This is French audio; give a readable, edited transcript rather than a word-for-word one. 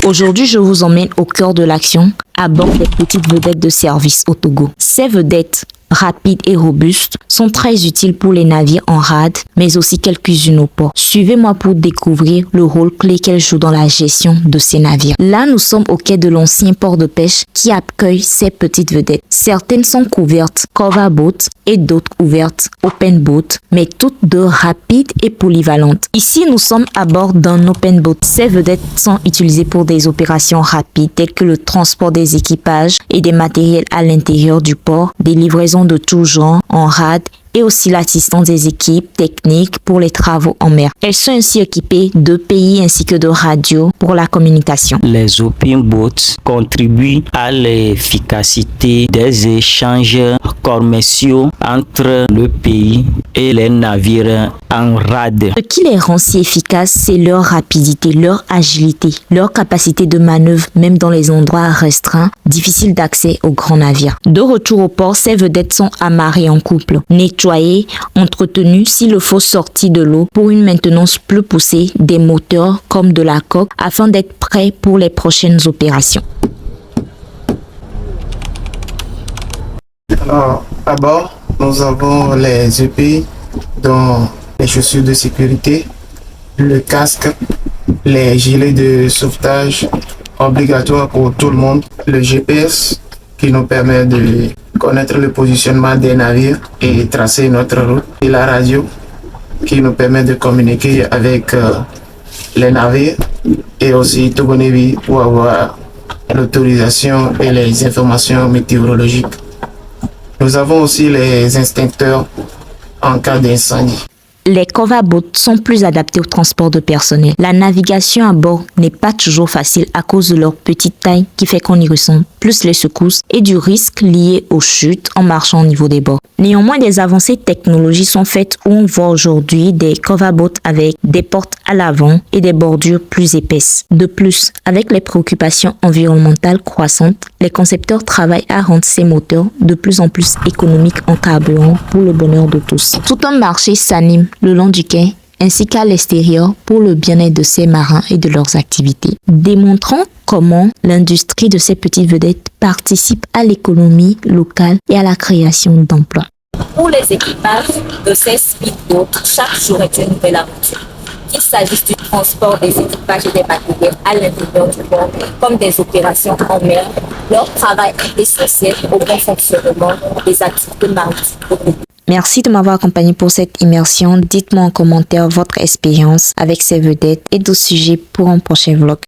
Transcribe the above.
Aujourd'hui, je vous emmène au cœur de l'action, à bord des petites vedettes de service au Togo. Ces vedettes, rapides et robustes, sont très utiles pour les navires en rade, mais aussi quelques-unes au port. Suivez-moi pour découvrir le rôle clé qu'elles jouent dans la gestion de ces navires. Là, nous sommes au quai de l'ancien port de pêche qui accueille ces petites vedettes. Certaines sont couvertes cover boat et d'autres ouvertes open boat, mais toutes deux rapides et polyvalentes. Ici, nous sommes à bord d'un open boat. Ces vedettes sont utilisées pour des opérations rapides telles que le transport des équipages et des matériels à l'intérieur du port, des livraisons de tout genre en rade et aussi l'assistance des équipes techniques pour les travaux en mer. Elles sont ainsi équipées de pays ainsi que de radios pour la communication. Les open boats contribuent à l'efficacité des échanges commerciaux entre le pays et les navires en rade. Ce qui les rend si efficaces, c'est leur rapidité, leur agilité, leur capacité de manœuvre, même dans les endroits restreints, difficiles d'accès aux grands navires. De retour au port, ces vedettes sont amarrées en couple, nettoyées, entretenues, s'il le faut sorties de l'eau pour une maintenance plus poussée des moteurs comme de la coque afin d'être prêts pour les prochaines opérations. Alors, à bord, nous avons les EPI, dont les chaussures de sécurité, le casque, les gilets de sauvetage obligatoires pour tout le monde, le GPS qui nous permet de connaître le positionnement des navires et tracer notre route, et la radio qui nous permet de communiquer avec les navires et aussi Togo Navy pour avoir l'autorisation et les informations météorologiques. Nous avons aussi les extincteurs en cas d'incendie. Les cover boats sont plus adaptés au transport de personnel. La navigation à bord n'est pas toujours facile à cause de leur petite taille qui fait qu'on y ressent plus les secousses et du risque lié aux chutes en marchant au niveau des bords. Néanmoins, des avancées technologiques sont faites où on voit aujourd'hui des cover boats avec des portes à l'avant et des bordures plus épaisses. De plus, avec les préoccupations environnementales croissantes, les concepteurs travaillent à rendre ces moteurs de plus en plus économiques en carburant pour le bonheur de tous. Tout un marché s'anime le long du quai ainsi qu'à l'extérieur pour le bien-être de ces marins et de leurs activités, démontrant comment l'industrie de ces petites vedettes participe à l'économie locale et à la création d'emplois. Pour les équipages de ces speedboats, chaque jour est une nouvelle aventure. Qu'il s'agisse du transport des équipages et des matériels à l'intérieur du port, comme des opérations en mer, leur travail est essentiel au bon fonctionnement des activités maritimes. Merci de m'avoir accompagné pour cette immersion. Dites-moi en commentaire votre expérience avec ces vedettes et d'autres sujets pour un prochain vlog.